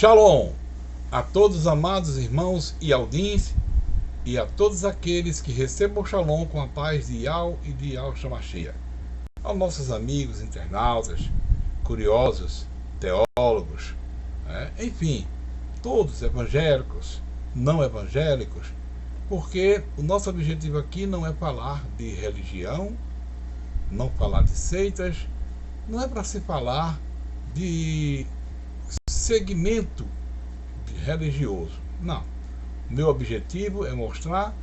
Shalom a todos os amados irmãos e aldins e a todos aqueles que recebam o Shalom com a paz de Yahweh e de Yahshua Mashiach. Aos nossos amigos internautas, curiosos, teólogos, enfim, todos evangélicos, não evangélicos, porque o nosso objetivo aqui não é falar de religião, não falar de seitas, não é para se falar de segmento religioso. Não. Meu objetivo é mostrar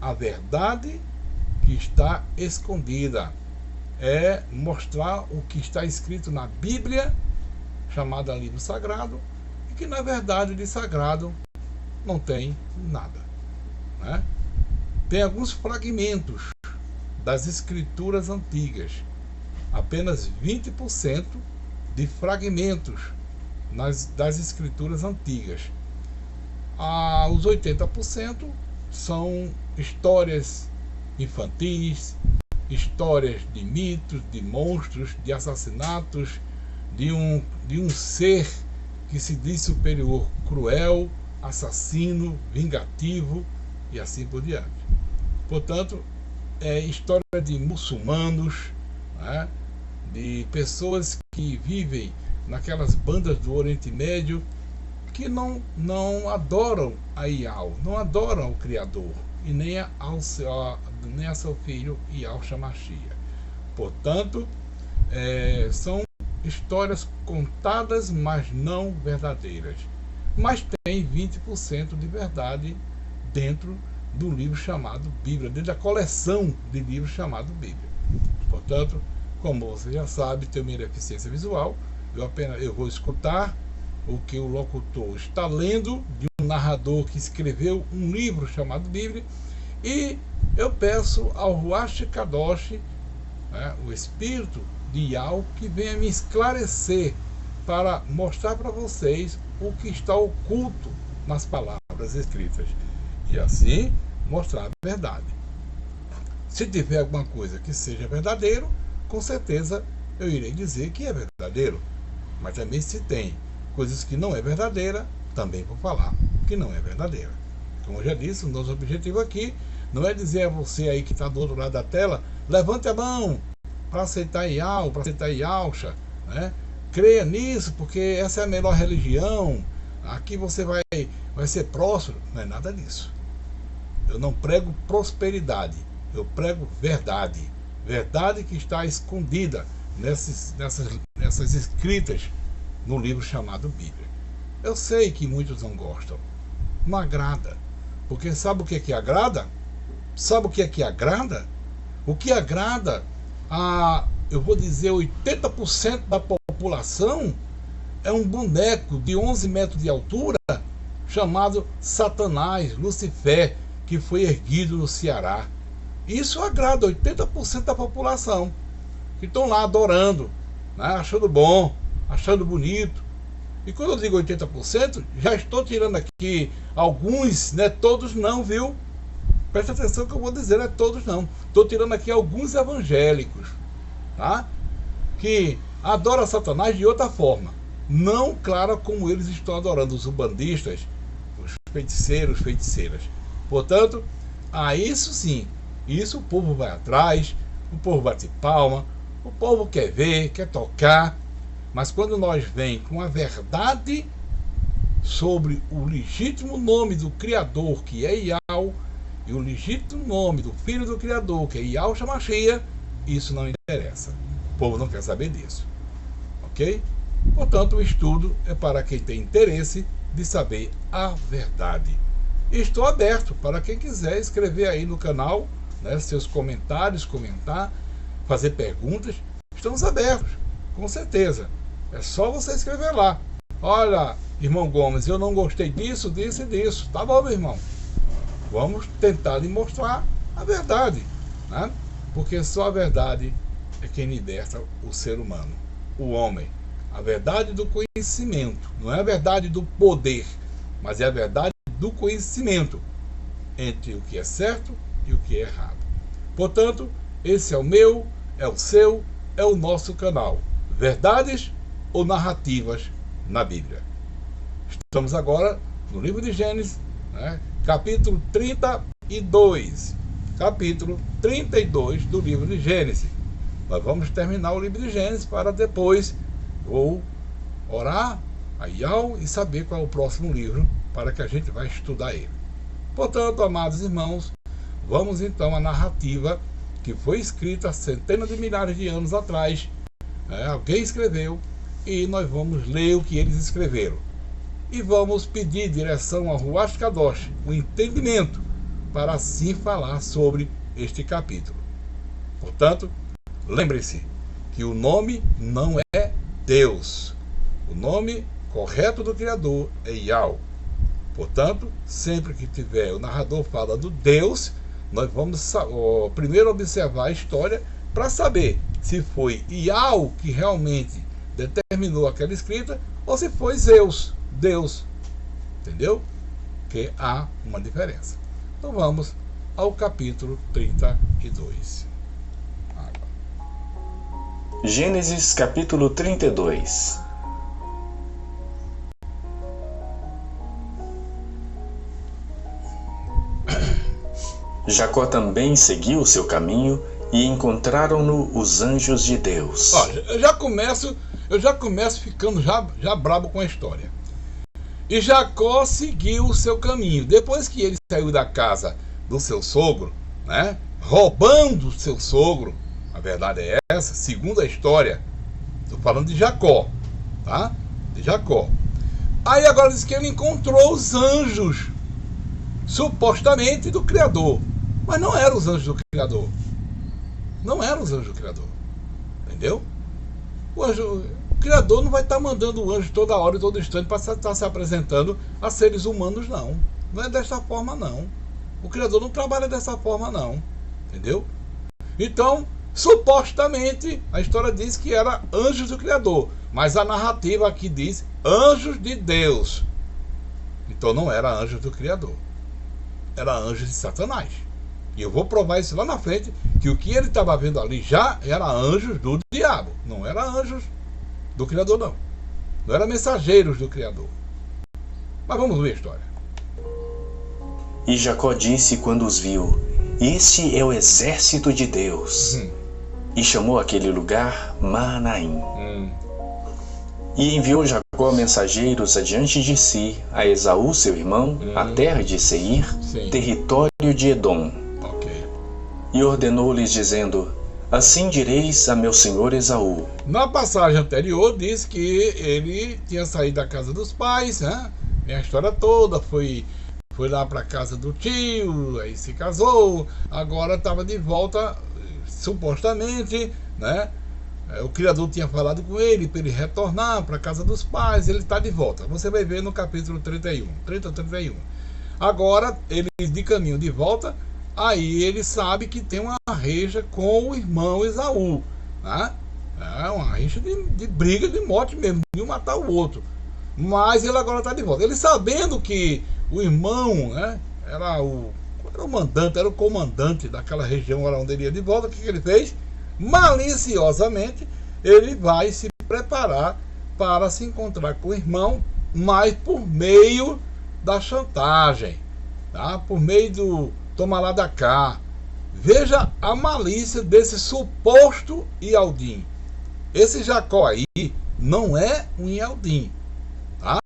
a verdade que está escondida. É mostrar o que está escrito na Bíblia, chamada livro sagrado, e que na verdade de sagrado não tem nada. Tem alguns fragmentos das escrituras antigas, apenas 20% de fragmentos das escrituras antigas. Os 80% são histórias infantis, histórias de mitos, de monstros, de assassinatos, de um ser que se diz superior, cruel, assassino, vingativo e assim por diante. Portanto, é história de muçulmanos, de pessoas que vivem naquelas bandas do Oriente Médio, que não adoram a Yahweh, não adoram o Criador, e nem a seu filho Yahshua Mashiach. Portanto, são histórias contadas, mas não verdadeiras. Mas tem 20% de verdade dentro do livro chamado Bíblia, dentro da coleção de livros chamado Bíblia. Portanto, como você já sabe, tenho minha deficiência visual, eu vou escutar o que o locutor está lendo de um narrador que escreveu um livro chamado Bíblia, e eu peço ao Ruach Kadosh, o Espírito de Yahweh, que venha me esclarecer para mostrar para vocês o que está oculto nas palavras escritas, e assim mostrar a verdade. Se tiver alguma coisa que seja verdadeiro, com certeza eu irei dizer que é verdadeiro. Mas também, se tem coisas que não é verdadeira, também vou falar que não é verdadeira. Como eu já disse, o nosso objetivo aqui não é dizer a você aí que está do outro lado da tela, levante a mão para aceitar Yahweh, para aceitar Yahshua, creia nisso, porque essa é a melhor religião, aqui você vai ser próspero. Não é nada disso. Eu não prego prosperidade, eu prego verdade. Verdade que está escondida nessas escritas no livro chamado Bíblia. Eu sei que muitos não gostam, não agrada, porque sabe o que é que agrada? Sabe o que é que agrada? O que agrada eu vou dizer, 80% da população é um boneco de 11 metros de altura chamado Satanás, Lucifer, que foi erguido no Ceará. Isso agrada 80% da população, que estão lá adorando, achando bom, achando bonito. E quando eu digo 80%, já estou tirando aqui alguns, todos não, viu? Presta atenção que eu vou dizer, não é todos não. Estou tirando aqui alguns evangélicos, que adoram Satanás de outra forma, não clara como eles estão adorando, os umbandistas, os feiticeiros, feiticeiras. Portanto, isso sim, isso o povo vai atrás, o povo bate palma, o povo quer ver, quer tocar. Mas quando nós vem com a verdade sobre o legítimo nome do Criador, que é Yahweh, e o legítimo nome do Filho do Criador, que é Yahshua Mashiach, isso não interessa. O povo não quer saber disso. Ok? Portanto, o estudo é para quem tem interesse de saber a verdade. Estou aberto para quem quiser escrever aí no canal, seus comentários, comentar, fazer perguntas. Estamos abertos, com certeza. É só você escrever lá. Olha, irmão Gomes, eu não gostei disso, disso e disso. Tá bom, meu irmão. Vamos tentar lhe mostrar a verdade, porque só a verdade é quem liberta o ser humano, o homem. A verdade do conhecimento, não é a verdade do poder, mas é a verdade do conhecimento entre o que é certo e o que é errado. Portanto, esse é o meu, é o seu, é o nosso canal. Verdades ou narrativas na Bíblia. Estamos agora no livro de Gênesis, né? Capítulo 32. Capítulo 32 do livro de Gênesis. Nós vamos terminar o livro de Gênesis para depois ou orar a Yahweh e saber qual é o próximo livro para que a gente vai estudar ele. Portanto, amados irmãos, vamos então à narrativa que foi escrita centenas de milhares de anos atrás. Alguém escreveu e nós vamos ler o que eles escreveram. E vamos pedir direção ao Ruach Kadosh, o entendimento, para assim falar sobre este capítulo. Portanto, lembre-se que o nome não é Deus. O nome correto do Criador é Yahweh. Portanto, sempre que tiver o narrador falando Deus, nós vamos primeiro observar a história para saber se foi Yahweh que realmente determinou aquela escrita ou se foi Zeus, Deus. Entendeu? Que há uma diferença. Então vamos ao capítulo 32. Gênesis capítulo 32. Jacó também seguiu o seu caminho e encontraram-no os anjos de Deus. Eu já começo ficando já brabo com a história. E Jacó seguiu o seu caminho. Depois que ele saiu da casa do seu sogro, né, roubando o seu sogro, a verdade é essa, segundo a história, estou falando de Jacó, tá? De Jacó. Aí agora diz que ele encontrou os anjos, supostamente do Criador. Mas não eram os anjos do Criador. Não eram os anjos do Criador. Entendeu? O Criador não vai estar mandando o anjo toda hora e todo instante para estar se apresentando a seres humanos, não. Não é dessa forma, não. O Criador não trabalha dessa forma, não. Entendeu? Então, supostamente, a história diz que era anjos do Criador. Mas a narrativa aqui diz anjos de Deus. Então não era anjos do Criador. Era anjos de Satanás. E eu vou provar isso lá na frente, que o que ele estava vendo ali já era anjos do diabo. Não era anjos do Criador, não. Não era mensageiros do Criador. Mas vamos ver a história. E Jacó disse quando os viu: Este é o exército de Deus. E chamou aquele lugar Mahanaim. E enviou Jacó mensageiros adiante de si a Esaú, seu irmão, a terra de Seir, território de Edom. E ordenou-lhes, dizendo: Assim direis a meu senhor Esaú. Na passagem anterior diz que ele tinha saído da casa dos pais, né? A história toda foi lá para a casa do tio, aí se casou, agora estava de volta, supostamente, né? O Criador tinha falado com ele para ele retornar para a casa dos pais, ele está de volta. Você vai ver no capítulo 31. Agora, ele de caminho de volta, aí ele sabe que tem uma rixa com o irmão Esaú, né? É uma rixa de briga, de morte mesmo, de um matar o outro. Mas ele agora está de volta. Ele sabendo que o irmão, né, era o mandante, era o comandante daquela região onde ele ia de volta, o que ele fez? Maliciosamente, ele vai se preparar para se encontrar com o irmão, mas por meio da chantagem, tá? Por meio do toma lá da cá. Veja a malícia desse suposto Yaldim. Esse Jacó aí não é um Yaldim, tá?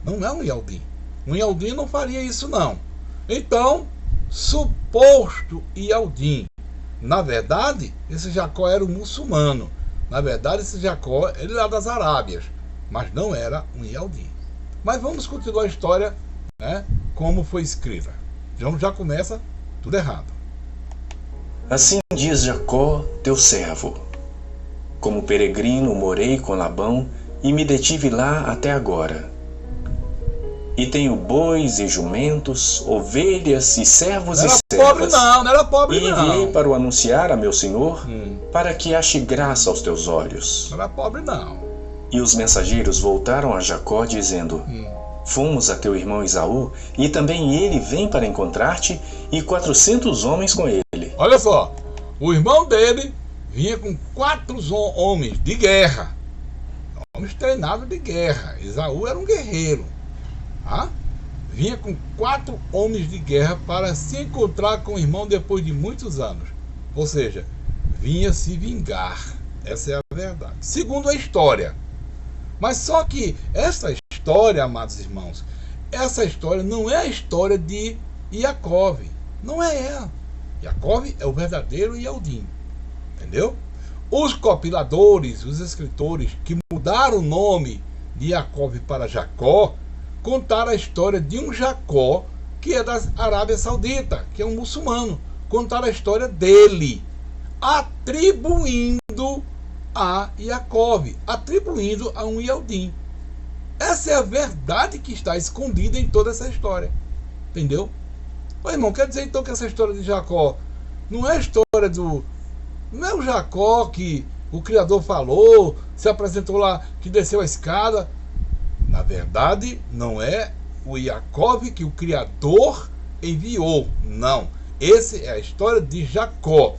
Não é um Yaldim. Um Yaldim não faria isso, não. Então, suposto Yaldim. Na verdade, esse Jacó era um muçulmano. Na verdade, esse Jacó ele era das Arábias, mas não era um Yaldim. Mas vamos continuar a história, né, como foi escrita. Já começa tudo errado. Assim diz Jacó, teu servo: Como peregrino morei com Labão e me detive lá até agora. E tenho bois e jumentos, ovelhas e servos e servas. Não era pobre não. E enviei para o anunciar a meu senhor, para que ache graça aos teus olhos. Não era pobre não. E os mensageiros voltaram a Jacó, dizendo: Fomos a teu irmão Esaú, e também ele vem para encontrar-te, e 400 homens com ele. Olha só, o irmão dele vinha com 4 homens de guerra. Homens treinados de guerra. Esaú era um guerreiro. Tá? Vinha com 4 homens de guerra para se encontrar com o irmão depois de muitos anos. Ou seja, vinha se vingar. Essa é a verdade. Segundo a história. Mas só que essa história, amados irmãos, essa história não é a história de Iacov. Não é ela. Iacov é o verdadeiro Yaldim. Entendeu? Os compiladores, os escritores que mudaram o nome de Iacov para Jacó, contaram a história de um Jacó que é da Arábia Saudita, que é um muçulmano. Contaram a história dele, atribuindo a Iacov, atribuindo a um Yaldim. Essa é a verdade que está escondida em toda essa história. Entendeu? Ô, irmão, quer dizer então que essa história de Jacó não é a história do... Não é o Jacó que o Criador falou, se apresentou lá, que desceu a escada. Na verdade, não é o Iacov que o Criador enviou. Não. Essa é a história de Jacó.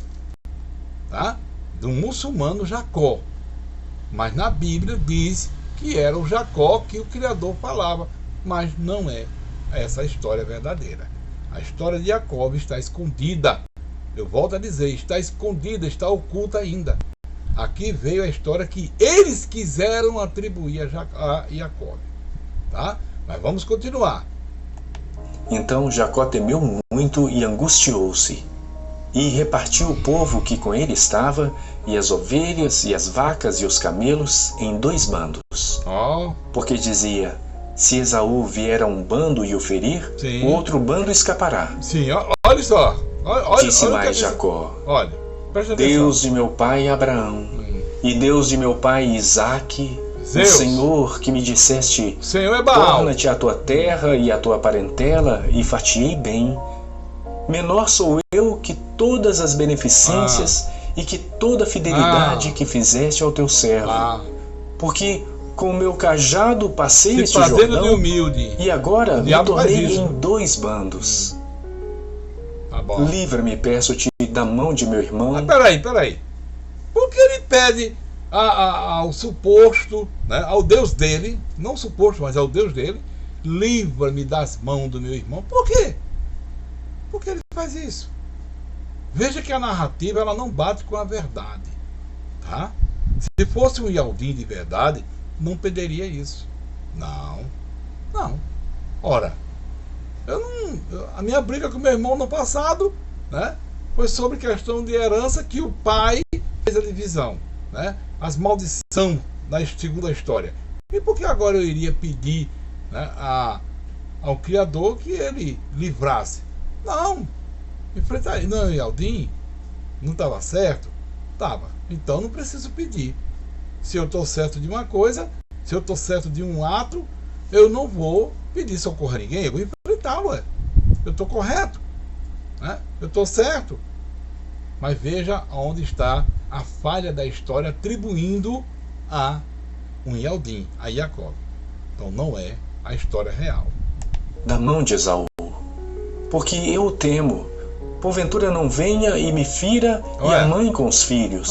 Tá? Do muçulmano Jacó. Mas na Bíblia diz que era o Jacó que o Criador falava. Mas não é essa a história verdadeira. A história de Jacó está escondida. Eu volto a dizer, está escondida, está oculta ainda. Aqui veio a história que eles quiseram atribuir a Jacó. Tá? Mas vamos continuar. Então Jacó temeu muito e angustiou-se, e repartiu o povo que com ele estava, e as ovelhas, e as vacas, e os camelos, em 2 bandos. Porque dizia, se Esaú vier a um bando e o ferir, sim, o outro bando escapará. Sim, olha só. Disse mais Jacó, olha, presta atenção. Deus de meu pai Abraão, e Deus de meu pai Isaque, Zeus, o Senhor que me disseste, o Senhor é Baal, torna-te a tua terra e a tua parentela, e fatiei bem. Menor sou eu que todas as beneficências e que toda a fidelidade que fizeste ao teu servo. Porque com o meu cajado passei este Jordão, de humilde, e agora me tornei em 2 bandos. Livra-me, peço-te, da mão de meu irmão. Peraí. Por que ele pede ao suposto, né, ao Deus dele, não suposto, mas ao Deus dele, livra-me das mãos do meu irmão? Por quê? Por que ele faz isso? Veja que a narrativa ela não bate com a verdade. Tá? Se fosse um Yaldim de verdade, não pediria isso. Não. Ora, a minha briga com meu irmão no passado, né, foi sobre questão de herança que o pai fez a divisão, né, as maldições da segunda história. E por que agora eu iria pedir, né, ao Criador que ele livrasse? Não, enfrentaria. Não, Yaldim, não estava certo? Estava. Então não preciso pedir. Se eu estou certo de uma coisa, se eu estou certo de um ato, eu não vou pedir socorro a ninguém, eu vou enfrentar, ué. Eu estou correto, né? Eu estou certo. Mas veja onde está a falha da história atribuindo a um Yaldim, a Jacó. Então não é a história real. Da mão de Esaú, porque eu o temo, porventura não venha e me fira, e a mãe com os filhos.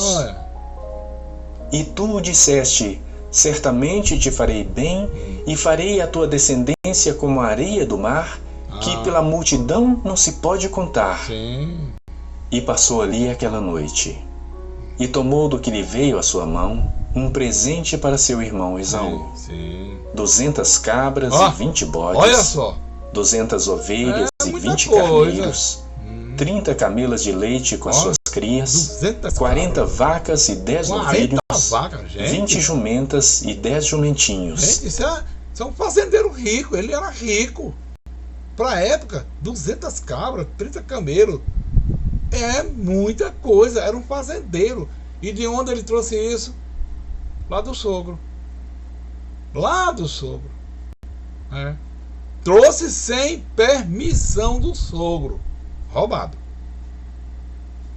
E tu disseste, certamente te farei bem, e farei a tua descendência como a areia do mar, que pela multidão não se pode contar. Sim. E passou ali aquela noite, e tomou do que lhe veio à sua mão um presente para seu irmão Esaú. 200 cabras e 20 bodes. Olha só. 200 ovelhas e 20 carneiros. 30 camelas de leite com as suas crias. 40 vacas e 10 novilhos. 20 jumentas e 10 jumentinhos. Gente, isso é um fazendeiro rico. Ele era rico. Para a época, 200 cabras, 30 camelos. É muita coisa. Era um fazendeiro. E de onde ele trouxe isso? Lá do sogro. Lá do sogro. Trouxe sem permissão do sogro. Roubado.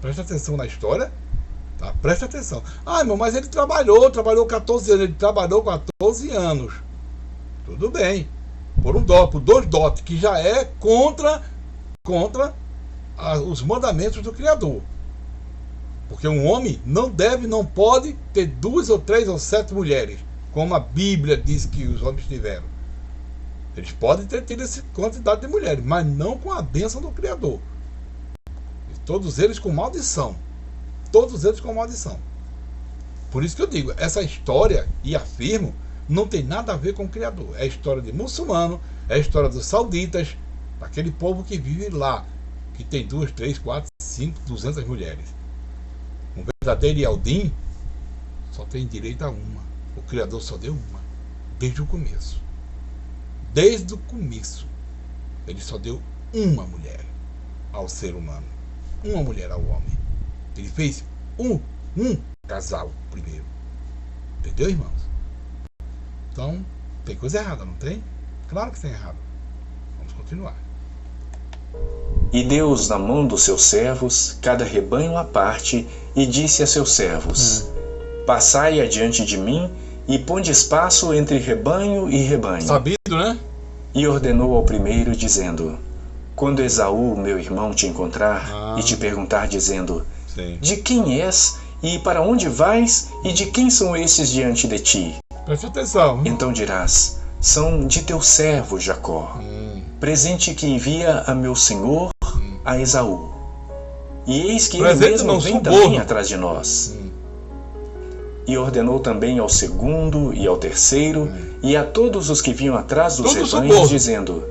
Presta atenção na história. Tá? Presta atenção. Irmão, mas ele trabalhou 14 anos. Ele trabalhou 14 anos. Tudo bem. Por 2 dotes, que já é contra os mandamentos do Criador. Porque um homem não pode ter 2 ou 3 ou 7 mulheres, como a Bíblia diz que os homens tiveram. Eles podem ter tido essa quantidade de mulheres, mas não com a bênção do Criador. E todos eles com maldição. Todos eles com maldição. Por isso que eu digo, essa história, e afirmo, não tem nada a ver com o Criador. É a história de muçulmano, é a história dos sauditas, daquele povo que vive lá, que tem 2, 3, 4, 5, 200 mulheres. Um verdadeiro Yaldim só tem direito a uma. O Criador só deu uma, desde o começo. Desde o começo, ele só deu uma mulher ao ser humano, uma mulher ao homem. Ele fez um casal primeiro. Entendeu, irmãos? Então, tem coisa errada, não tem? Claro que tem errado. Vamos continuar. E deu-os na mão dos seus servos, cada rebanho à parte, e disse a seus servos: Passai adiante de mim, e ponde espaço entre rebanho e rebanho. Sabido, né? E ordenou ao primeiro, dizendo: Quando Esaú, meu irmão, te encontrar e te perguntar, dizendo: Sim. De quem és, e para onde vais, e de quem são esses diante de ti? Preste atenção. Então dirás: São de teu servo Jacó, presente que envia a meu senhor, a Esaú. E eis que ele mesmo vem também atrás de nós. E ordenou também ao segundo e ao terceiro, e a todos os que vinham atrás dos rebanhos, dizendo: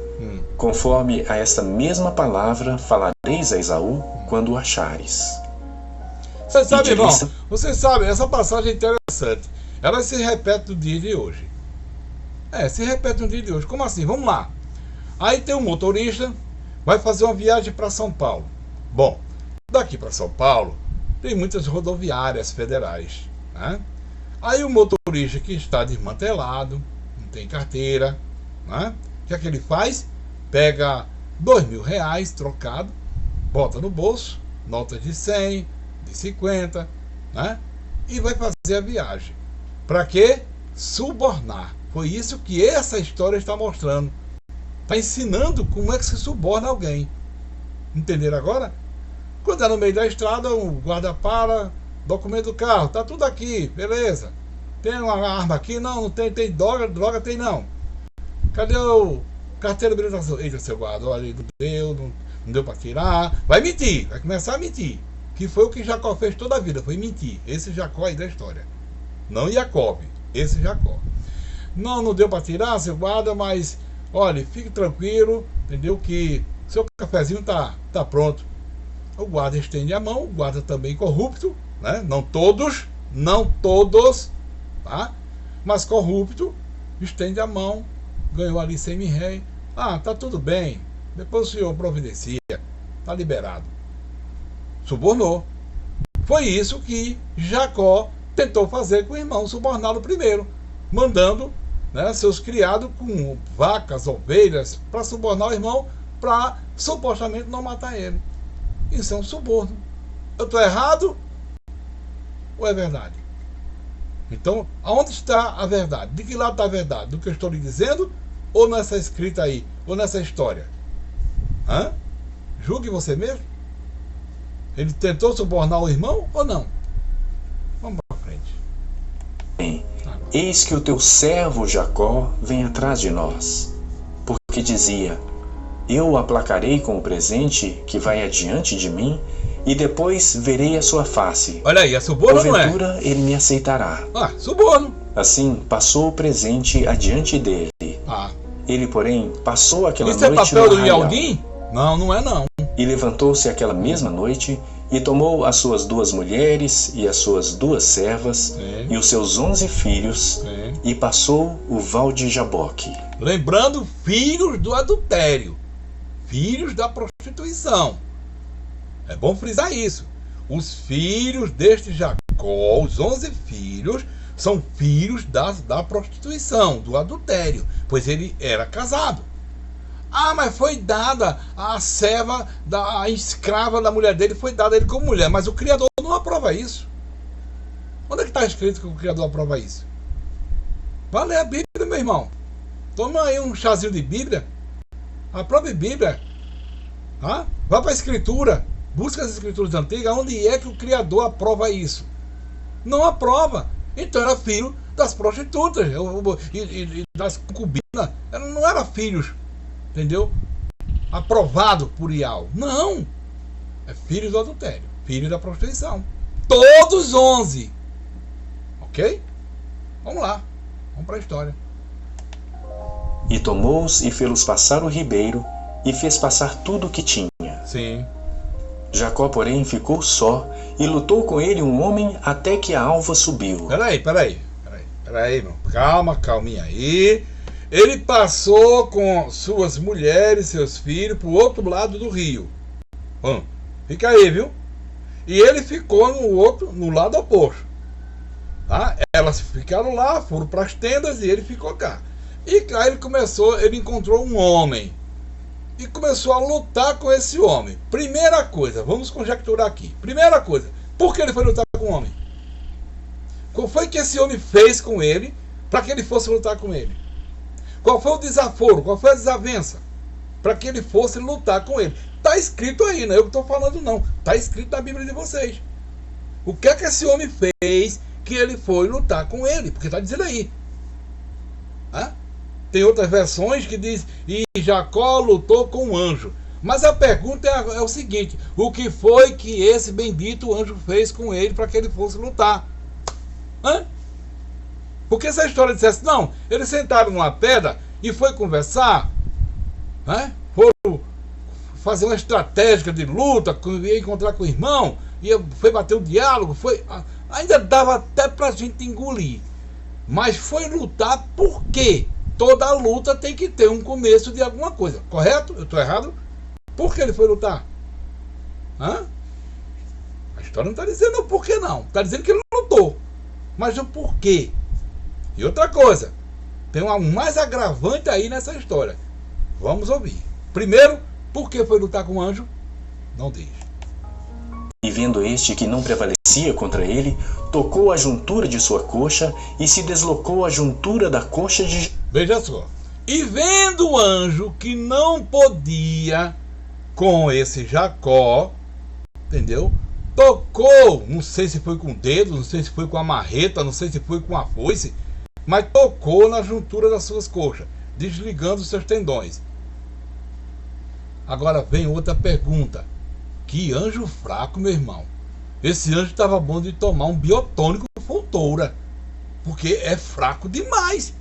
Conforme a esta mesma palavra falareis a Esaú quando o achares. Você sabe, irmão, você sabe, essa passagem é interessante. Ela se repete no dia de hoje. Se repete no dia de hoje. Como assim? Vamos lá. Aí tem um motorista, vai fazer uma viagem para São Paulo. Bom, daqui para São Paulo tem muitas rodoviárias federais, né? Aí o motorista que está desmantelado, não tem carteira, né? O que é que ele faz? Pega R$2.000 trocado, bota no bolso, notas de 100, de 50, né? E vai fazer a viagem. Para quê? Subornar. Foi isso que essa história está mostrando. Está ensinando como é que se suborna alguém. Entenderam agora? Quando é no meio da estrada, o guarda para, documento do carro, tá tudo aqui, beleza. Tem uma arma aqui? Não, não tem. Tem droga tem não. Cadê o carteira de habilitação? Eita, seu guarda, olha, não deu para tirar. Vai mentir, vai começar a mentir. Que foi o que Jacó fez toda a vida, foi mentir. Esse Jacó aí da história. Não Jacob, esse Jacó. Não deu para tirar, seu guarda, mas olha, fique tranquilo, entendeu? Que seu cafezinho tá pronto. O guarda estende a mão, o guarda também corrupto, né? Não todos, tá? Mas corrupto, estende a mão, ganhou ali 100 mil réis. Tá tudo bem, depois o senhor providencia, tá liberado. Subornou. Foi isso que Jacó tentou fazer com o irmão, suborná-lo primeiro, mandando, né, seus criados com vacas, ovelhas, para subornar o irmão, para supostamente não matar ele. Isso é um suborno. Eu estou errado ou é verdade? Então, aonde está a verdade? De que lado está a verdade? Do que eu estou lhe dizendo ou nessa escrita aí? Ou nessa história? Julgue você mesmo. Ele tentou subornar o irmão ou não? Vamos para frente. Bem, eis que o teu servo Jacó vem atrás de nós, porque dizia: Eu o aplacarei com o presente que vai adiante de mim, e depois verei a sua face. Olha aí, é suborno, não é? Porventura ele me aceitará. Suborno. Assim passou o presente adiante dele. Ele, porém, passou aquela noite no arraial. Isso é papel do Yaldim? Não é não. E levantou-se aquela mesma noite, e tomou as suas 2 mulheres, e as suas 2 servas, e os seus 11 filhos, e passou o val de Jaboque. Lembrando, filhos do adultério, filhos da prostituição. É bom frisar isso. Os filhos deste Jacó, os 11 filhos, são filhos da prostituição, do adultério, pois ele era casado. Mas foi dada a serva, a escrava da mulher dele, foi dada a ele como mulher. Mas o Criador não aprova isso. Onde é que está escrito que o Criador aprova isso? Vai ler a Bíblia, meu irmão. Toma aí um chazinho de Bíblia. A própria Bíblia. Vá para a Escritura. Busca as Escrituras antigas. Onde é que o Criador aprova isso? Não aprova. Então era filho das prostitutas e das concubinas. Não era filhos, entendeu? Aprovado por Ial. Não. É filho do adultério, filho da prostituição. Todos 11. Ok? Vamos lá. Vamos para a história. E tomou-os e fê-los passar o ribeiro, e fez passar tudo o que tinha. Sim. Jacó, porém, ficou só, e lutou com ele um homem até que a alva subiu. Peraí, irmão. Calminha aí. Ele passou com suas mulheres, seus filhos, pro outro lado do rio. Fica aí, viu? E ele ficou no lado oposto. Tá? Elas ficaram lá, foram para as tendas e ele ficou cá. E cá ele encontrou um homem. E começou a lutar com esse homem. Primeira coisa, vamos conjecturar aqui. Primeira coisa, por que ele foi lutar com o homem? Qual foi que esse homem fez com ele para que ele fosse lutar com ele? Qual foi o desaforo? Qual foi a desavença? Para que ele fosse lutar com ele. Está escrito aí, não é eu que estou falando não. Está escrito na Bíblia de vocês. O que é que esse homem fez que ele foi lutar com ele? Porque está dizendo aí. Tem outras versões que diz: e Jacó lutou com um anjo. Mas a pergunta é o seguinte: o que foi que esse bendito anjo fez com ele para que ele fosse lutar? Porque se a história dissesse, não, eles sentaram numa pedra e foi conversar, foram fazer uma estratégia de luta, ia encontrar com o irmão, foi bater o diálogo, ainda dava até pra gente engolir. Mas foi lutar por quê? Toda luta tem que ter um começo de alguma coisa, correto? Eu estou errado? Por que ele foi lutar? A história não está dizendo o porquê não. Está dizendo que ele lutou. Mas o porquê? E outra coisa, tem um mais agravante aí nessa história. Vamos ouvir. Primeiro, por que foi lutar com o anjo? Não diz. E vendo este que não prevalecia contra ele, tocou a juntura de sua coxa e se deslocou a juntura da coxa de... Veja só. E vendo o anjo que não podia com esse Jacó, entendeu? Tocou, não sei se foi com o dedo, não sei se foi com a marreta, não sei se foi com a foice, mas tocou na juntura das suas coxas, desligando os seus tendões. Agora vem outra pergunta. Que anjo fraco, meu irmão. Esse anjo estava bom de tomar um biotônico Fontoura, porque é fraco demais.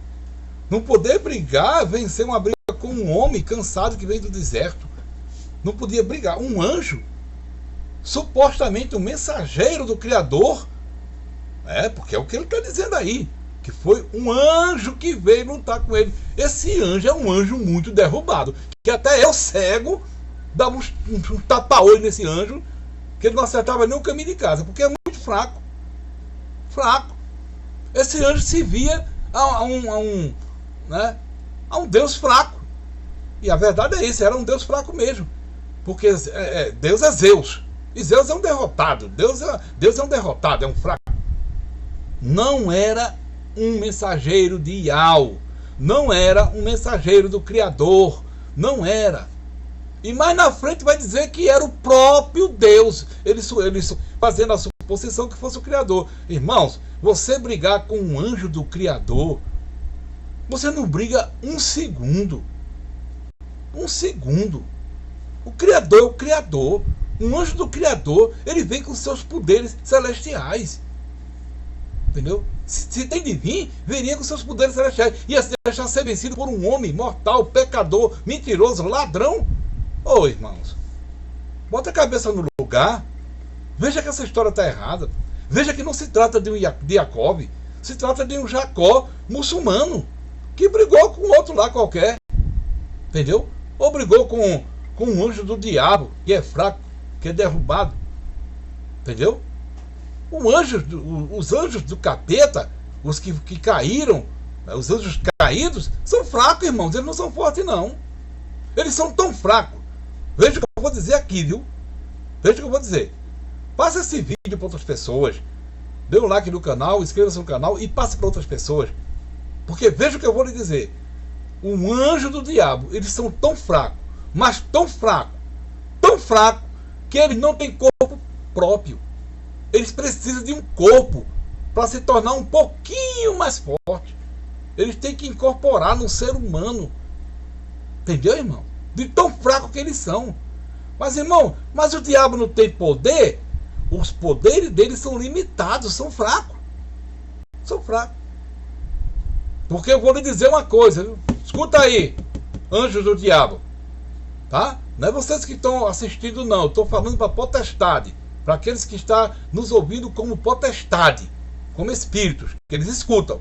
Não poder brigar, vencer uma briga com um homem cansado que vem do deserto. Não podia brigar. Um anjo, supostamente um mensageiro do Criador, porque é o que ele está dizendo aí, que foi um anjo que veio lutar com ele. Esse anjo é um anjo muito derrubado, que até eu cego dava um tapa-olho nesse anjo, que ele não acertava nem o caminho de casa, porque é muito fraco. Esse anjo se via a um Deus fraco. E a verdade é isso, era um Deus fraco mesmo. Porque Deus é Zeus. E Zeus é um derrotado. Deus é um derrotado, é um fraco. Não era um mensageiro de Ial. Não era um mensageiro do Criador. Não era. E mais na frente vai dizer que era o próprio Deus. Ele fazendo a suposição que fosse o Criador. Irmãos, você brigar com um anjo do Criador, você não briga um segundo. O Criador é o Criador. Um anjo do Criador, ele vem com seus poderes celestiais. Entendeu? Se tem de vir, viria com seus poderes celestiais. Ia se deixar ser vencido por um homem mortal, pecador, mentiroso, ladrão. Irmãos, bota a cabeça no lugar. Veja que essa história está errada. Veja que não se trata de Jacob. Se trata de um Jacó muçulmano que brigou com outro lá qualquer. Entendeu? Ou brigou com um anjo do diabo, que é fraco, que é derrubado. Entendeu? Os anjos do capeta, os que caíram, os anjos caídos, são fracos, irmãos. Eles não são fortes, não. Eles são tão fracos. Veja o que eu vou dizer aqui, viu? Veja o que eu vou dizer. Passa esse vídeo para outras pessoas. Dê um like no canal, inscreva-se no canal e passe para outras pessoas. Porque veja o que eu vou lhe dizer. Um anjo do diabo, eles são tão fracos, mas tão fracos, que eles não têm corpo próprio. Eles precisam de um corpo para se tornar um pouquinho mais forte. Eles têm que incorporar no ser humano. Entendeu, irmão? De tão fraco que eles são. Mas, irmão, mas o diabo não tem poder? Os poderes deles são limitados, são fracos. São fracos. Porque eu vou lhe dizer uma coisa, viu? Escuta aí, anjos do diabo. Tá? Não é vocês que estão assistindo, não. Eu estou falando para potestade. Para aqueles que estão nos ouvindo como potestade. Como espíritos, que eles escutam.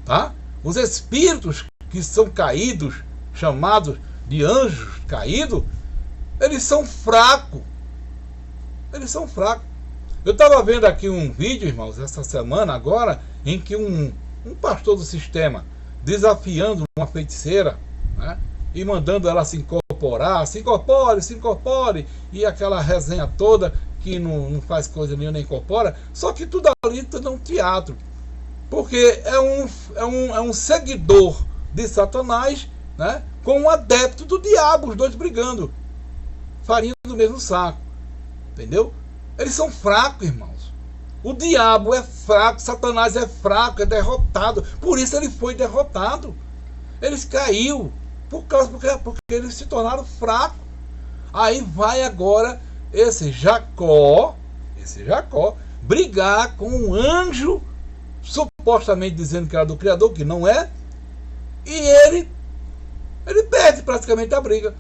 Tá? Os espíritos que são caídos, chamados de anjos caídos, eles são fracos. Eles são fracos. Eu estava vendo aqui um vídeo, irmãos, essa semana agora, em que um pastor do sistema, desafiando uma feiticeira, né, e mandando ela se incorporar, se incorpore, e aquela resenha toda, que não faz coisa nenhuma, nem incorpora, só que tudo ali é um teatro. Porque é um seguidor de Satanás, né, com um adepto do diabo, os dois brigando. Farinha do mesmo saco. Entendeu? Eles são fracos, irmãos. O diabo é fraco, Satanás é fraco, é derrotado. Por isso ele foi derrotado. Eles caiu porque eles se tornaram fracos. Aí vai agora esse Jacó brigar com um anjo, supostamente dizendo que era do Criador, que não é, e ele perde praticamente a briga.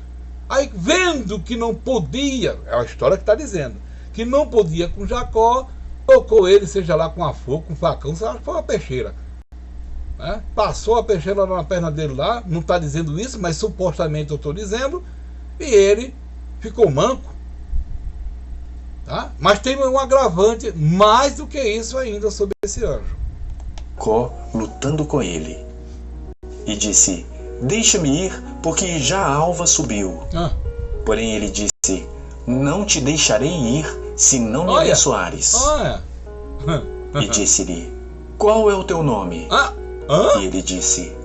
Aí, vendo que não podia, é a história que está dizendo, que não podia com Jacó, tocou ele, seja lá com a fogo, com um facão, seja lá, foi uma peixeira. Né? Passou a peixeira na perna dele lá, não está dizendo isso, mas supostamente eu estou dizendo, e ele ficou manco. Tá? Mas tem um agravante mais do que isso ainda sobre esse anjo. Jacó lutando com ele, e disse: deixa-me ir, porque já a alva subiu. Porém ele disse: não te deixarei ir, se não me abençoares. E disse-lhe: qual é o teu nome? E ele disse: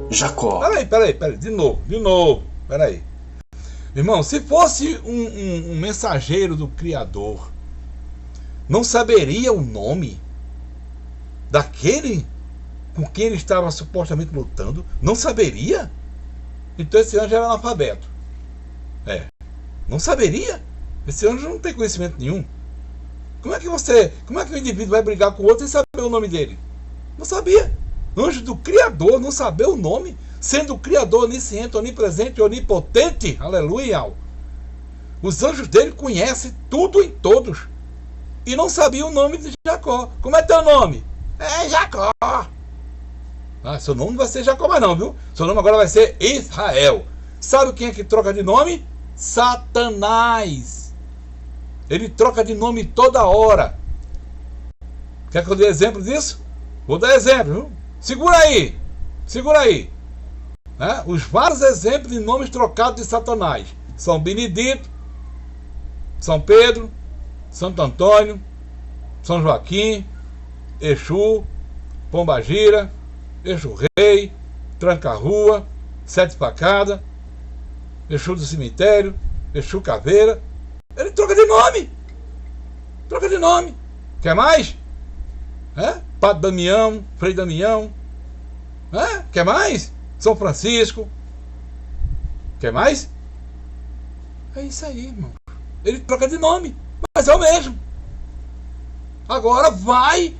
Jacó. Peraí, de novo, peraí. Irmão, se fosse um mensageiro do Criador, não saberia o nome daquele com quem ele estava supostamente lutando? Não saberia? Então esse anjo era analfabeto. Não saberia? Esse anjo não tem conhecimento nenhum. Como é que o indivíduo vai brigar com o outro sem saber o nome dele? Não sabia. Anjo do Criador, não saber o nome, sendo o Criador onisciente, onipresente, onipotente. Aleluia. Os anjos dele conhecem tudo em todos. E não sabia o nome de Jacó. Como é teu nome? É Jacó. Seu nome não vai ser Jacó mais não, viu? Seu nome agora vai ser Israel. Sabe quem é que troca de nome? Satanás. Ele troca de nome toda hora. Quer que eu dê exemplo disso? Vou dar exemplo, viu? Segura aí. Né? Os vários exemplos de nomes trocados de Satanás: São Benedito, São Pedro, Santo Antônio, São Joaquim, Exu, Pombagira, Exu Rei, Tranca-Rua, Sete Facadas, Exu do Cemitério, Exu Caveira. Ele troca de nome. Quer mais? Padre Damião, Frei Damião. Quer mais? São Francisco. Quer mais? É isso aí, irmão. Ele troca de nome, mas é o mesmo. Agora vai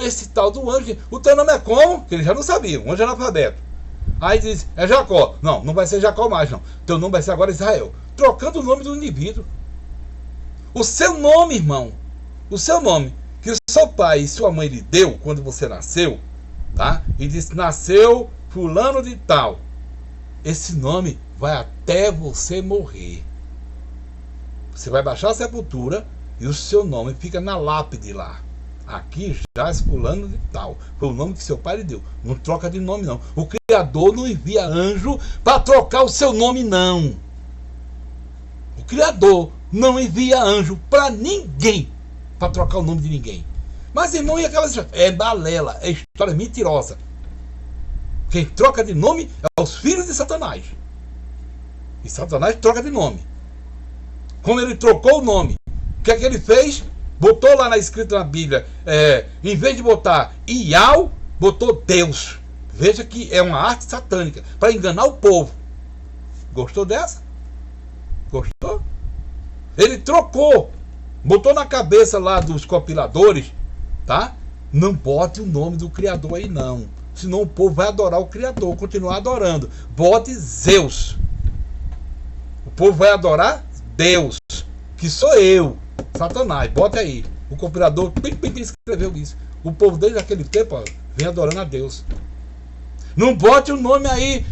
esse tal do anjo. O teu nome é como? Que ele já não sabia. O anjo é analfabeto. Aí diz: é Jacó. Não vai ser Jacó mais, não. Teu nome vai ser agora Israel. Trocando o nome do indivíduo. O seu nome, irmão, o seu nome, que o seu pai e sua mãe lhe deu quando você nasceu, tá? E disse: nasceu fulano de tal. Esse nome vai até você morrer. Você vai baixar a sepultura e o seu nome fica na lápide lá. Aqui já é fulano de tal. Foi o nome que seu pai lhe deu. Não troca de nome, não. O Criador não envia anjo para trocar o seu nome, não. O Criador não envia anjo para ninguém para trocar o nome de ninguém. Mas, irmão, e aquela história? É balela, é história mentirosa. Quem troca de nome é os filhos de Satanás. E Satanás troca de nome. Quando ele trocou o nome, o que é que ele fez? botou lá na escrita na Bíblia, em vez de botar Iau, botou Deus. Veja que é uma arte satânica para enganar o povo. Gostou dessa? Gostou? Ele trocou, botou na cabeça lá dos compiladores, tá? Não bote o nome do Criador aí não, senão o povo vai adorar o Criador, continuar adorando. Bote Zeus. O povo vai adorar Deus, que sou eu, Satanás. Bote aí. O compilador escreveu isso. O povo desde aquele tempo vem adorando a Deus. Não bote o nome aí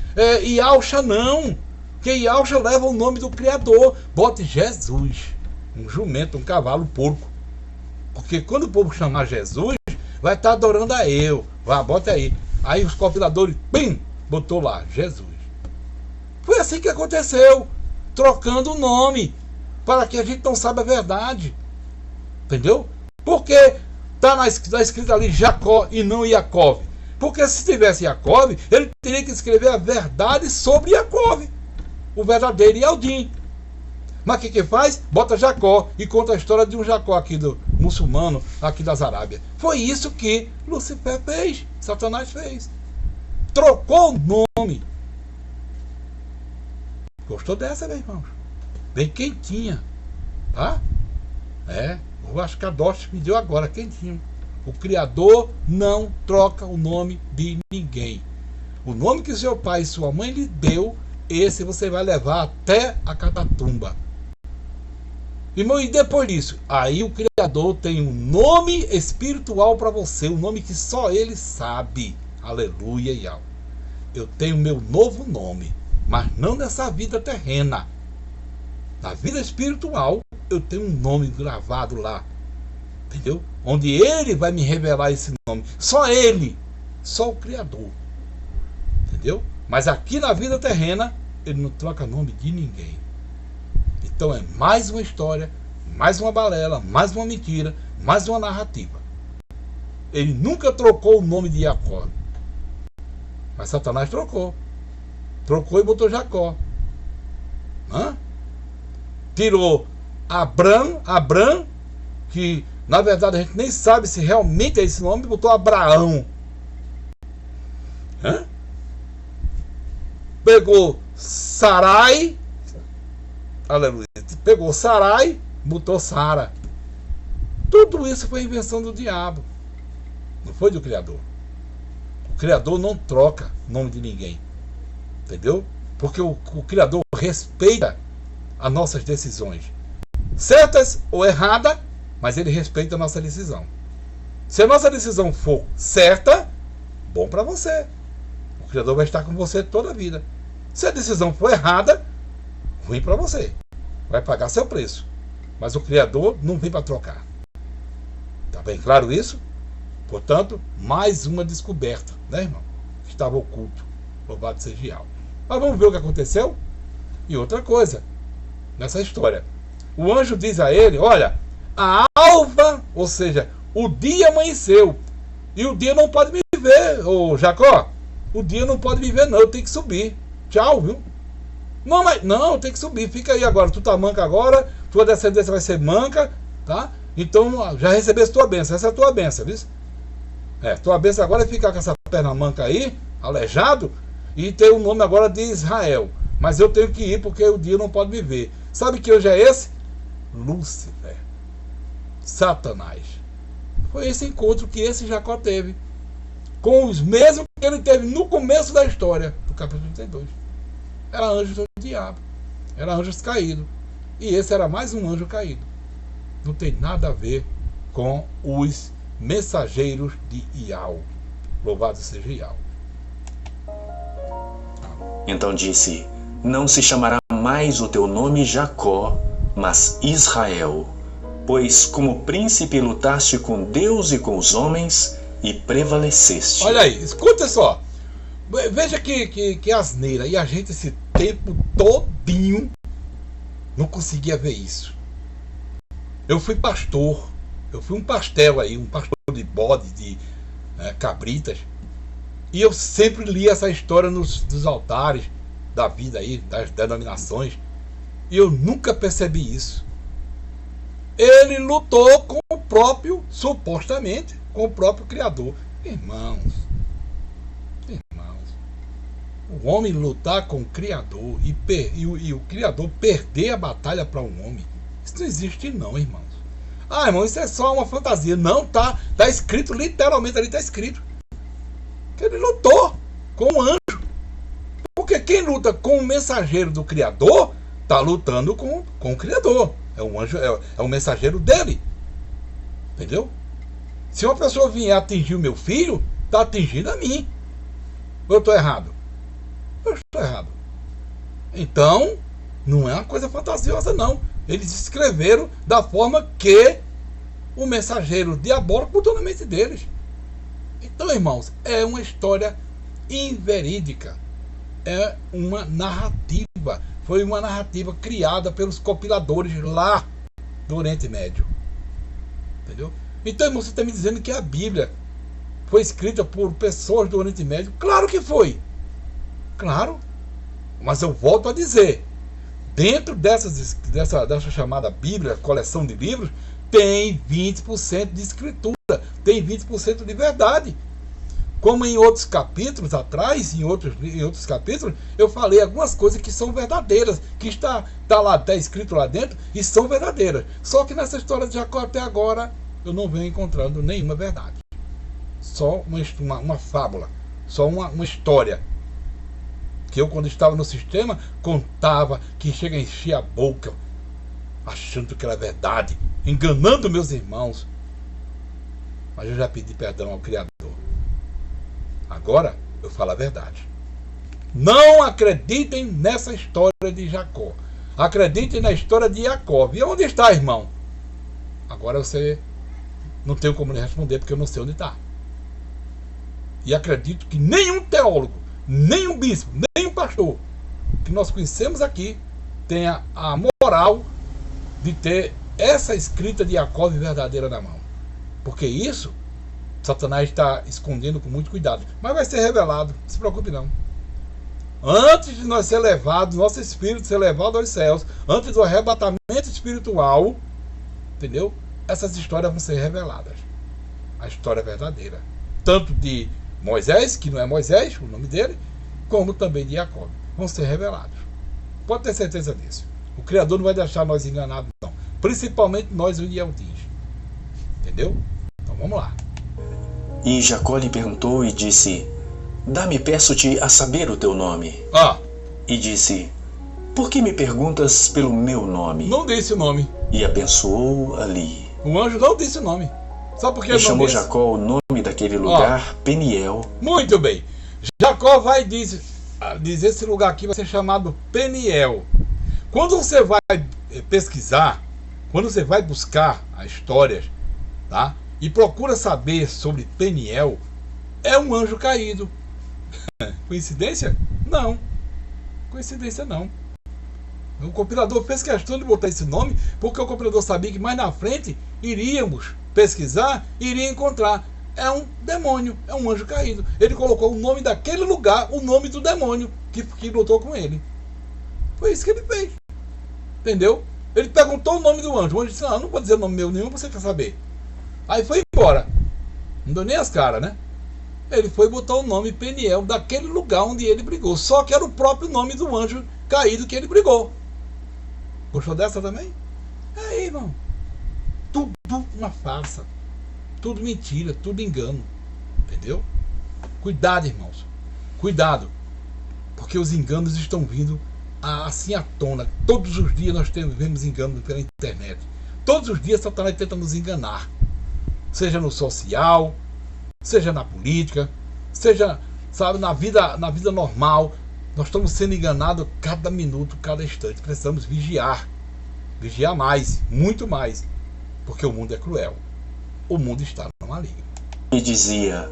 Iauxa não, porque Iauxa leva o nome do Criador. Bote Jesus, um jumento, um cavalo, um porco, porque quando o povo chamar Jesus vai estar adorando a eu. Vá, bote aí. Aí os compiladores botou lá Jesus. Foi assim que aconteceu, trocando o nome, para que a gente não saiba a verdade. Entendeu? Porque está na escrita ali Jacó e não Iacov. Porque se tivesse Iacov, ele teria que escrever a verdade sobre Iacov, o verdadeiro Ialdim. Mas o que faz? Bota Jacó e conta a história de um Jacó aqui do muçulmano, aqui das Arábias. Foi isso que Lúcifer fez, Satanás fez. Trocou o nome. Gostou dessa, meus irmãos? Bem quentinha, tá? O Ascadosh me deu agora, quentinho. O Criador não troca o nome de ninguém. O nome que seu pai e sua mãe lhe deu, esse você vai levar até a catatumba. Irmão, e depois disso, aí o Criador tem um nome espiritual para você, um nome que só Ele sabe. Aleluia, Iau. Eu tenho meu novo nome, mas não nessa vida terrena. Na vida espiritual, eu tenho um nome gravado lá. Entendeu? Onde Ele vai me revelar esse nome. Só Ele. Só o Criador. Entendeu? Mas aqui na vida terrena, Ele não troca nome de ninguém. Então é mais uma história, mais uma balela, mais uma mentira, mais uma narrativa. Ele nunca trocou o nome de Jacó. Mas Satanás trocou. Trocou e botou Jacó. Tirou Abram, que na verdade a gente nem sabe se realmente é esse nome, botou Abraão. Pegou Sarai, aleluia, pegou Sarai, botou Sara. Tudo isso foi invenção do diabo, não foi do Criador. O Criador não troca nome de ninguém, entendeu? Porque o Criador respeita as nossas decisões, certas ou erradas, mas Ele respeita a nossa decisão. Se a nossa decisão for certa, bom para você. O Criador vai estar com você toda a vida. Se a decisão for errada, ruim para você. Vai pagar seu preço. Mas o Criador não vem para trocar. Está bem claro isso? Portanto, mais uma descoberta, né, irmão? Que estava oculto. Louvado seja Yahweh. Mas vamos ver o que aconteceu? E outra coisa, nessa história. O anjo diz a ele, olha, a alva, ou seja, o dia amanheceu. E o dia não pode me ver, ô Jacó. O dia não pode me ver, não. Eu tenho que subir. Tchau, viu? Não, mas não, tem que subir. Fica aí agora. Tu tá manca agora. Tua descendência vai ser manca, tá? Então já recebeste tua bênção. Essa é a tua bênção, viu? Tua bênção agora é ficar com essa perna manca aí, aleijado, e ter o nome agora de Israel. Mas eu tenho que ir porque o dia não pode me ver. Sabe que hoje é esse? Lúcifer. Satanás. Foi esse encontro que esse Jacó teve com os mesmos que ele teve no começo da história do capítulo 32. Era anjos do diabo. Era anjos caídos. E esse era mais um anjo caído. Não tem nada a ver com os mensageiros de Iau. Louvado seja Iau. Então disse: não se chamará mais o teu nome Jacó, mas Israel, pois como príncipe lutaste com Deus e com os homens e prevaleceste. Olha aí, escuta só. Veja que asneira. E a gente esse tempo todinho não conseguia ver isso. Eu fui pastor. Eu fui um pastel aí, um pastor de bode, de cabritas. E eu sempre li essa história nos altares da vida aí, das denominações. E eu nunca percebi isso. ele lutou com o próprio, supostamente, com o próprio Criador. Irmãos, o homem lutar com o Criador e o Criador perder a batalha para um homem, isso não existe não, irmãos. Ah, irmão, isso é só uma fantasia. Não, tá escrito, literalmente ali está escrito que ele lutou com o anjo. Porque quem luta com o mensageiro do Criador está lutando com o Criador. É um anjo, é o mensageiro dele. Entendeu? Se uma pessoa vier atingir o meu filho, está atingindo a mim. Eu estou errado? Eu estou errado. Então, não é uma coisa fantasiosa, não. Eles escreveram da forma que o mensageiro diabólico botou na mente deles. Então, irmãos, é uma história inverídica. É uma narrativa. Foi uma narrativa criada pelos compiladores lá do Oriente Médio. Entendeu? Então, irmão, você está me dizendo que a Bíblia foi escrita por pessoas do Oriente Médio? Claro que foi. Claro. Mas eu volto a dizer, dentro dessa chamada Bíblia, coleção de livros, tem 20% de escritura, tem 20% de verdade. Como em outros capítulos atrás, em outros capítulos, eu falei algumas coisas que são verdadeiras, que está escrito lá dentro e são verdadeiras. Só que nessa história de Jacó até agora, eu não venho encontrando nenhuma verdade. Só uma fábula, só uma história. Que eu, quando estava no sistema, contava, que chega a encher a boca, achando que era verdade, enganando meus irmãos. Mas eu já pedi perdão ao Criador. Agora eu falo a verdade. Não acreditem nessa história de Jacó. Acreditem na história de Jacó. E onde está, irmão? Agora você não tem como lhe responder, porque eu não sei onde está. E acredito que nenhum teólogo, nenhum bispo, nenhum pastor que nós conhecemos aqui tenha a moral de ter essa escrita de Jacó verdadeira na mão. Porque isso Satanás está escondendo com muito cuidado. Mas vai ser revelado, não se preocupe não. Antes de nós ser levados, nosso espírito ser levado aos céus, antes do arrebatamento espiritual, entendeu? Essas histórias vão ser reveladas. A história verdadeira. Tanto de Moisés, que não é Moisés, o nome dele, como também de Jacó. Vão ser revelados. Pode ter certeza disso. O Criador não vai deixar nós enganados, não. Principalmente nós, os Yaldins. Entendeu? Então vamos lá. E Jacó lhe perguntou e disse: Dá-me, peço-te, a saber o teu nome. E disse: Por que me perguntas pelo meu nome? Não disse o nome. E abençoou ali. O anjo não disse o nome. Sabe por que e chamou Jacó o nome daquele lugar Peniel. Muito bem. Jacó vai dizer esse lugar aqui vai ser chamado Peniel. Quando você vai pesquisar, quando você vai buscar as histórias, tá? E procura saber sobre Peniel, é um anjo caído. Coincidência? Não. Coincidência não. O compilador fez questão de botar esse nome porque o compilador sabia que mais na frente iríamos pesquisar e iria encontrar. É um demônio, é um anjo caído. Ele colocou o nome daquele lugar, o nome do demônio que lutou com ele. Foi isso que ele fez. Entendeu? Ele perguntou o nome do anjo. O anjo disse: não vou dizer o nome meu nenhum, você quer saber. Aí foi embora. Não deu nem as caras, né? Ele foi botar o nome Peniel daquele lugar onde ele brigou. Só que era o próprio nome do anjo caído que ele brigou. Gostou dessa também? É aí, irmão. Tudo uma farsa. Tudo mentira, tudo engano. Entendeu? Cuidado, irmãos. Cuidado. Porque os enganos estão vindo assim à tona. Todos os dias nós vemos engano pela internet. Todos os dias Satanás tenta nos enganar. Seja no social, seja na política, seja, sabe, na vida normal. Nós estamos sendo enganados cada minuto, cada instante. Precisamos vigiar. Vigiar mais, muito mais. Porque o mundo é cruel. O mundo está no maligno. E dizia: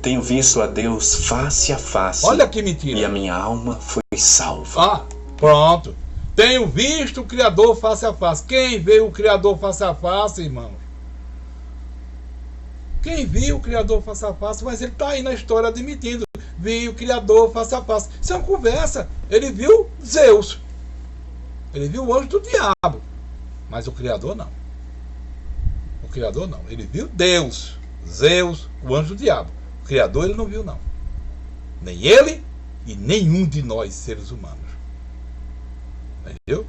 tenho visto a Deus face a face. Olha que mentira. E a minha alma foi salva. Pronto. Tenho visto o Criador face a face. Quem vê o Criador face a face, irmão? Quem viu o Criador face a face? Mas ele está aí na história admitindo. Vi o Criador face a face. Isso é uma conversa. Ele viu Zeus. Ele viu o anjo do diabo. Mas o Criador não. O Criador não. Ele viu Deus, Zeus, o anjo do diabo. O Criador ele não viu, não. Nem ele e nenhum de nós, seres humanos. Entendeu?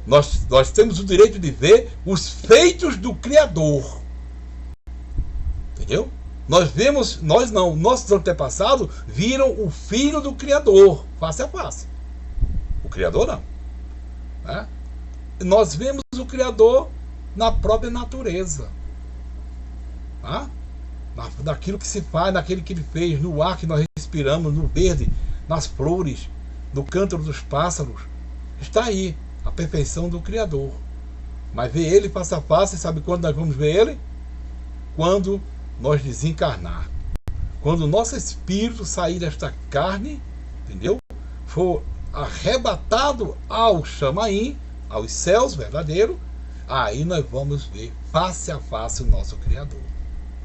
Nós temos o direito de ver os feitos do Criador. Entendeu? Nós não, nossos antepassados viram o Filho do Criador, face a face. O Criador não. Né? Nós vemos o Criador na própria natureza. Tá? Naquilo que se faz, naquele que ele fez, no ar que nós respiramos, no verde, nas flores, no canto dos pássaros. Está aí a perfeição do Criador. Mas ver ele face a face, sabe quando nós vamos ver ele? Quando nós desencarnar. Quando o nosso espírito sair desta carne, entendeu? For arrebatado ao Chamaim, aos céus verdadeiros, aí nós vamos ver face a face o nosso Criador.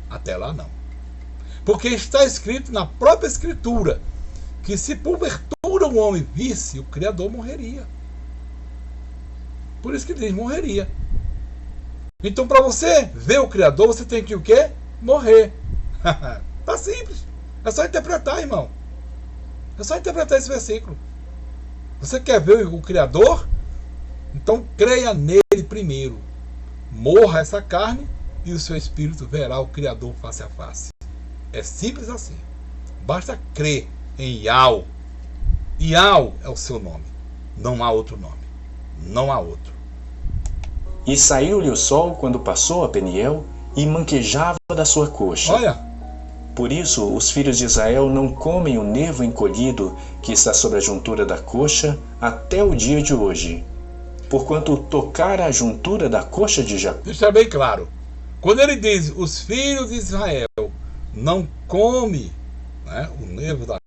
Até lá não. Porque está escrito na própria Escritura que se porventura o homem visse, o Criador morreria. Por isso que diz morreria. Então para você ver o Criador, você tem que o quê? Morrer. Tá simples. É só interpretar, irmão. É só interpretar esse versículo. Você quer ver o Criador? Então creia nele primeiro. Morra essa carne e o seu espírito verá o Criador face a face. É simples assim. Basta crer em Yahweh. Yahweh é o seu nome. Não há outro nome. Não há outro. E saiu-lhe o sol quando passou a Peniel e manquejava da sua coxa. Olha. Por isso os filhos de Israel não comem o nervo encolhido que está sobre a juntura da coxa até o dia de hoje, porquanto tocara a juntura da coxa de Jacó. Deixa bem claro. Quando ele diz os filhos de Israel não comem, né, o nervo da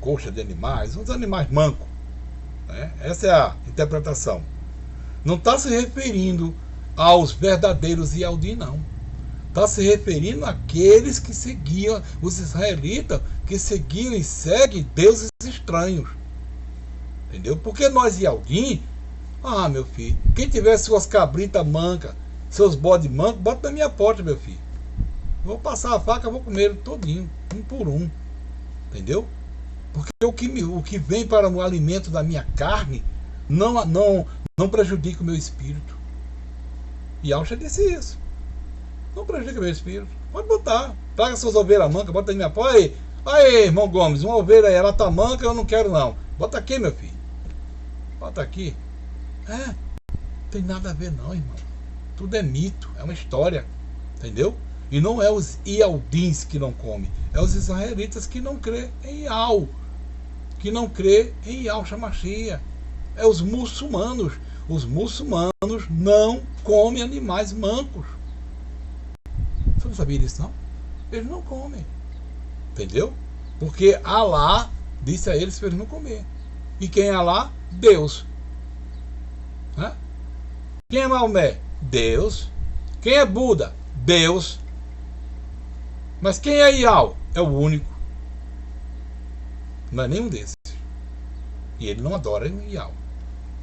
coxa de animais, os animais mancos, né, essa é a interpretação. Não está se referindo aos verdadeiros Yaldim, não. Está se referindo àqueles que seguiam, os israelitas, que seguiam e seguem deuses estranhos. Entendeu? Porque nós Yaldim, meu filho, quem tiver suas cabritas mancas, seus bodes mancos, bota na minha porta, meu filho. Vou passar a faca, vou comer ele todinho, um por um. Entendeu? Porque o que vem para o alimento da minha carne não prejudica o meu espírito. E Alcha disse isso. Não prejudica o meu espírito. Pode botar. Traga suas ovelhas mancas, bota na minha porta. Aí, irmão Gomes, uma ovelha aí, ela tá manca, eu não quero não. Bota aqui, meu filho. Bota aqui. Não tem nada a ver não, irmão. Tudo é mito, é uma história. Entendeu? E não é os Ialdins que não comem, é os israelitas que não crê em Yahweh, que não crê em Yahshua Mashiach. É os muçulmanos. Os muçulmanos não comem animais mancos. Você não sabia disso, não? Eles não comem. Entendeu? Porque Alá disse a eles para eles não comer. E quem é Alá? Deus. Né? Quem é Maomé? Deus. Quem é Buda? Deus. Mas quem é Yahweh? É o único. Não é nenhum desses. E ele não adora Yahweh.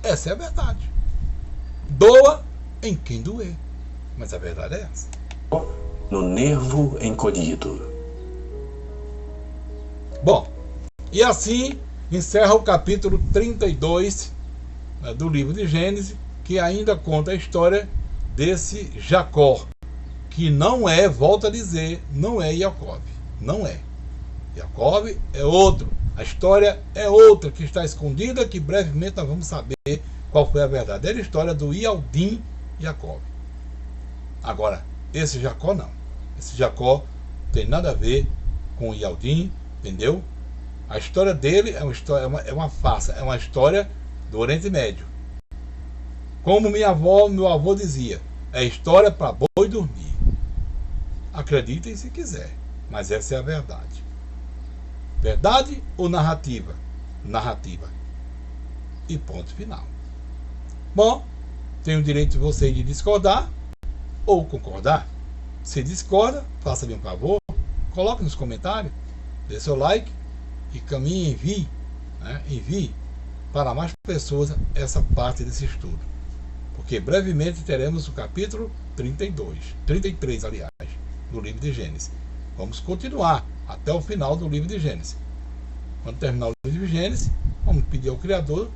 Essa é a verdade. Doa em quem doer. Mas a verdade é essa. No nervo encolhido. Bom, e assim encerra o capítulo 32 do livro de Gênesis, que ainda conta a história desse Jacó, que não é, volto a dizer, não é Jacob. Não é. Jacob é outro. A história é outra, que está escondida, que brevemente nós vamos saber qual foi a verdadeira história do Yaldim Jacob. Agora, esse Jacó não. Esse Jacó tem nada a ver com o Yaldim, entendeu? A história dele é uma história, é uma farsa, é uma história do Oriente Médio. Como meu avô dizia, é história para boi dormir. Acreditem se quiser, mas essa é a verdade. Verdade ou narrativa? Narrativa. E ponto final. Bom, tem o direito de você de discordar ou concordar. Se discorda, faça-me um favor, coloque nos comentários, dê seu like e envie, envie para mais pessoas essa parte desse estudo. porque brevemente teremos o capítulo 33, aliás, do livro de Gênesis. Vamos continuar até o final do livro de Gênesis. Quando terminar o livro de Gênesis, vamos pedir ao Criador,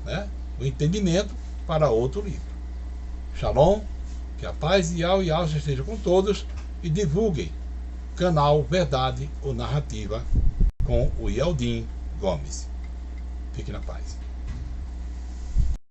né, o entendimento para outro livro. Shalom, que a paz de Yahweh e Yahweh esteja com todos, e divulguem o canal Verdade ou Narrativa com o Yeldim Gomes. Fique na paz.